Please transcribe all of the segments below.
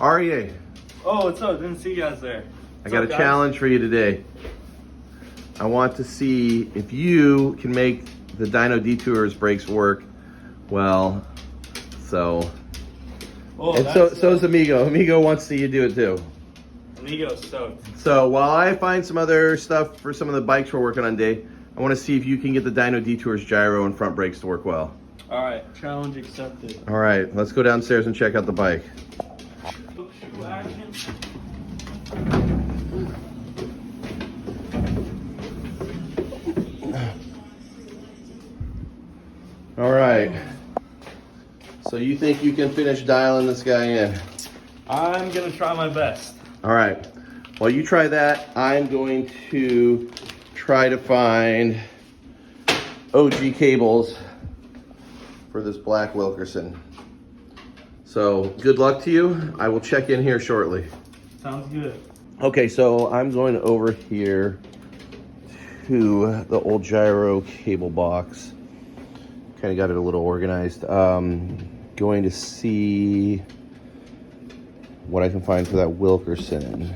REA, Oh, what's up? Didn't see you guys there. I got a challenge for you today. I want to see if you can make the Dyno Detours brakes work well. So, Oh, and so is Amigo. Amigo wants to see you do it too. Amigo's stoked. So while I find some other stuff for some of the bikes we're working on today, I want to see if you can get the Dyno Detours gyro and front brakes to work well. All right, challenge accepted. All right, let's go downstairs and check out the bike. Shoe action. All right. So you think you can finish dialing this guy in? I'm gonna try my best. All right. While you try that, I'm going to try to find OG cables for this black Wilkerson. So good luck to you. I will check in here shortly. Sounds good. Okay, so I'm going over here to the old gyro cable box. Kind of got it a little organized. Going to see what I can find for that Wilkerson.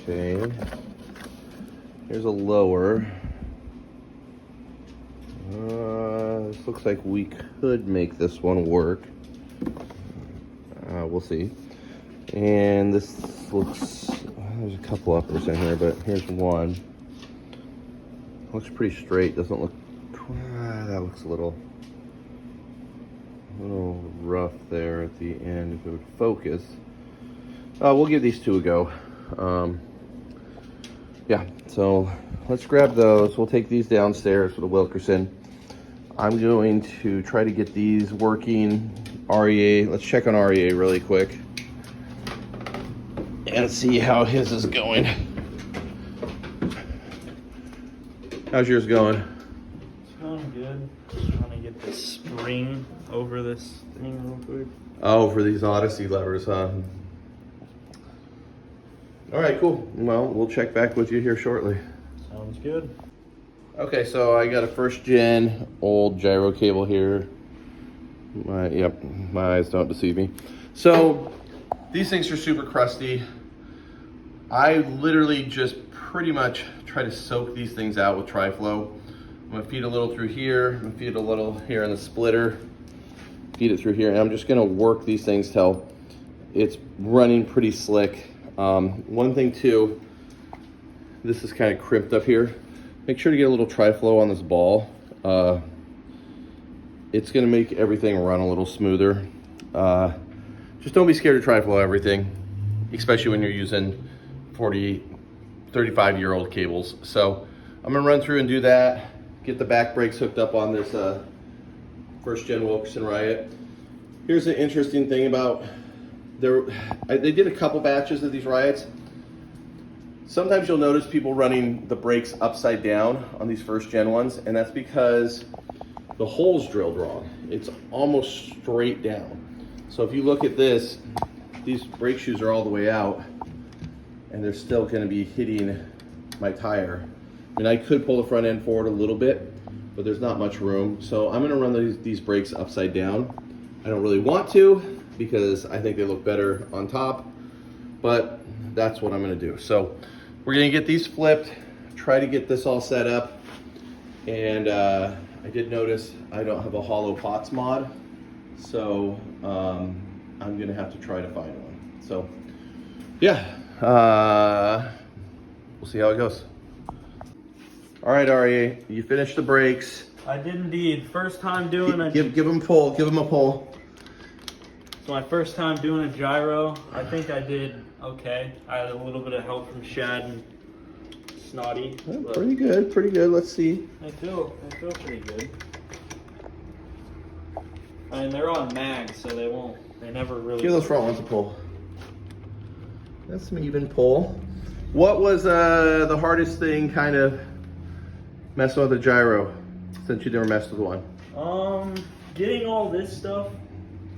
Okay, here's a lower. This looks like we could make this one work. We'll see. And this looks, there's a couple uppers in here, but here's one. Looks pretty straight, doesn't look, that looks a little rough there at the end if it would focus. We'll give these two a go. Yeah, so let's grab those. We'll take these downstairs for the Wilkerson. I'm going to try to get these working. REA, let's check on REA really quick and see how his is going. How's yours going? It's going good. Just trying to get this spring over this thing real quick. Oh, for these Odyssey levers, huh? All right, cool. Well, we'll check back with you here shortly. Sounds good. Okay, so I got a first gen old gyro cable here. My eyes don't deceive me. So these things are super crusty. I literally just pretty much try to soak these things out with Tri-Flow. I'm gonna feed a little through here, I'm gonna feed a little here in the splitter, feed it through here, and I'm just gonna work these things till it's running pretty slick. One thing too, this is kind of crimped up here. Make sure to get a little Tri-Flow on this ball. It's gonna make everything run a little smoother. Just don't be scared to Tri-Flow everything, especially when you're using 35-year-old cables. So I'm gonna run through and do that, get the back brakes hooked up on this first gen Wilkerson Riot. Here's the interesting thing about, they did a couple batches of these Riots. Sometimes you'll notice people running the brakes upside down on these first gen ones, and that's because the hole's drilled wrong. It's almost straight down. So if you look at this, these brake shoes are all the way out, and they're still gonna be hitting my tire. I mean, I could pull the front end forward a little bit, but there's not much room. So I'm gonna run these brakes upside down. I don't really want to, because I think they look better on top, but that's what I'm gonna do. So we're gonna get these flipped, try to get this all set up. And I did notice I don't have a hollow pots mod, so I'm gonna have to try to find one. So yeah, we'll see how it goes. All right, REA, you finished the brakes. I did indeed. First time doing Give them a pull, give them a pull. It's my first time doing a gyro. I think I did okay. I had a little bit of help from Shad and Snotty. Well, pretty good, pretty good. Let's see. I feel pretty good. I mean, they're on mags, so they never really. Give those front ones a pull. That's some even pull. What was the hardest thing kind of messing with the gyro, since you never messed with one? Getting all this stuff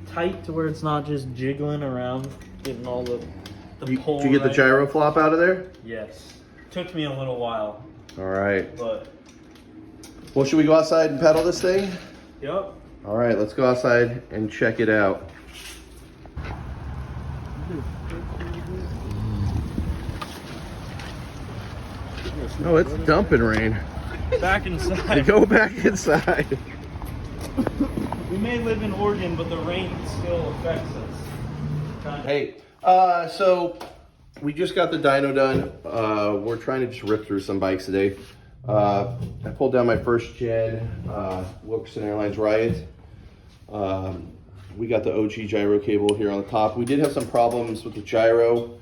tight to where it's not just jiggling around, getting all the pull. Did you get the gyro flop out of there? Yes. Took me a little while. All right. But. Well, should we go outside and pedal this thing? Yep. All right, let's go outside and check it out. Oh, it's dumping rain. Back inside. Go back inside. We may live in Oregon, but the rain still affects us. Hey, so we just got the dyno done. We're trying to just rip through some bikes today. I pulled down my first gen Wilkerson Airlines Riot. We got the OG gyro cable here on the top. We did have some problems with the gyro.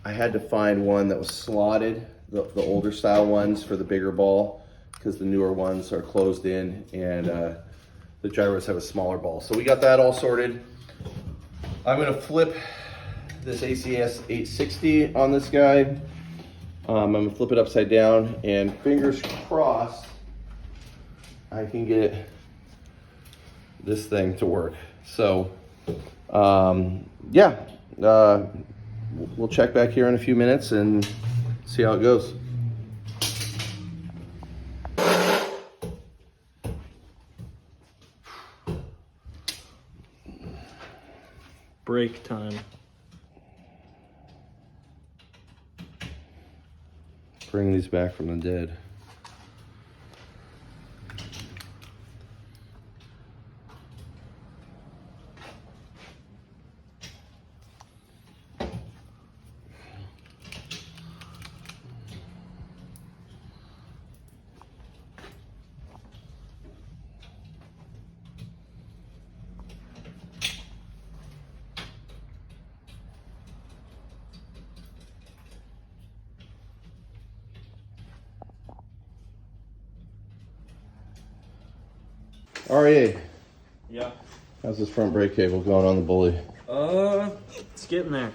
I had to find one that was slotted, the older style ones for the bigger ball, because the newer ones are closed in and the gyros have a smaller ball. So we got that all sorted. I'm gonna flip this ACS 860 on this guy. I'm gonna flip it upside down and fingers crossed I can get this thing to work. So yeah, we'll check back here in a few minutes and see how it goes. Break time. Bring these back from the dead. REA, Yeah. how's this front brake cable going on the bully? It's getting there.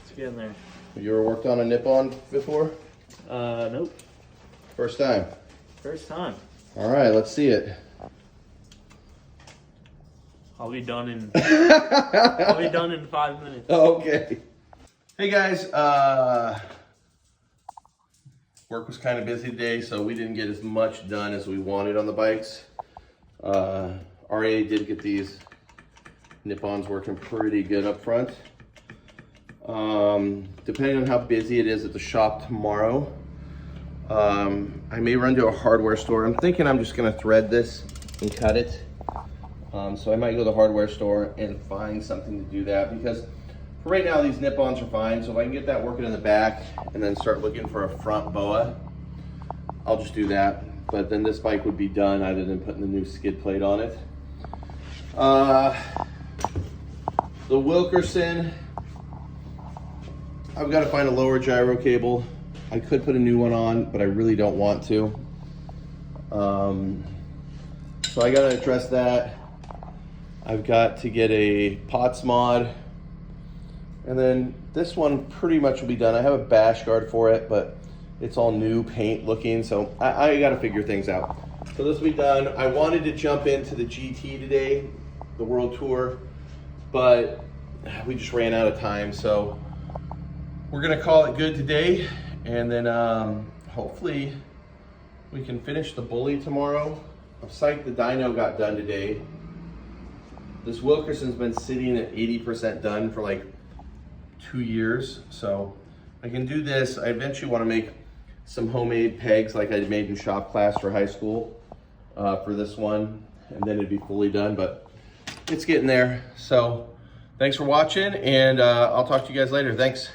It's getting there. You ever worked on a nip-on before? Nope. First time? First time. All right, let's see it. I'll be done in. I'll be done in 5 minutes. Oh, okay. Hey guys, work was kind of busy today, so we didn't get as much done as we wanted on the bikes. REA did get these nip-ons working pretty good up front. Depending on how busy it is at the shop tomorrow, I may run to a hardware store. I'm thinking I'm just gonna thread this and cut it. So I might go to the hardware store and find something to do that, because for right now these nip-ons are fine. So if I can get that working in the back and then start looking for a front boa, I'll just do that. But then this bike would be done other than putting the new skid plate on it. The Wilkerson, I've got to find a lower gyro cable. I could put a new one on, but I really don't want to. So I got to address that. I've got to get a POTS mod. And then this one pretty much will be done. I have a bash guard for it, but it's all new paint looking, so I got to figure things out. So this will be done. I wanted to jump into the GT today, the World Tour, but we just ran out of time. So we're gonna call it good today, and then hopefully we can finish the bully tomorrow. I'm psyched the dyno got done today. This Wilkerson's been sitting at 80% done for like 2 years, so I can do this. I eventually want to make some homemade pegs like I made in shop class for high school for this one, and then it'd be fully done, but it's getting there. So thanks for watching, and I'll talk to you guys later. Thanks.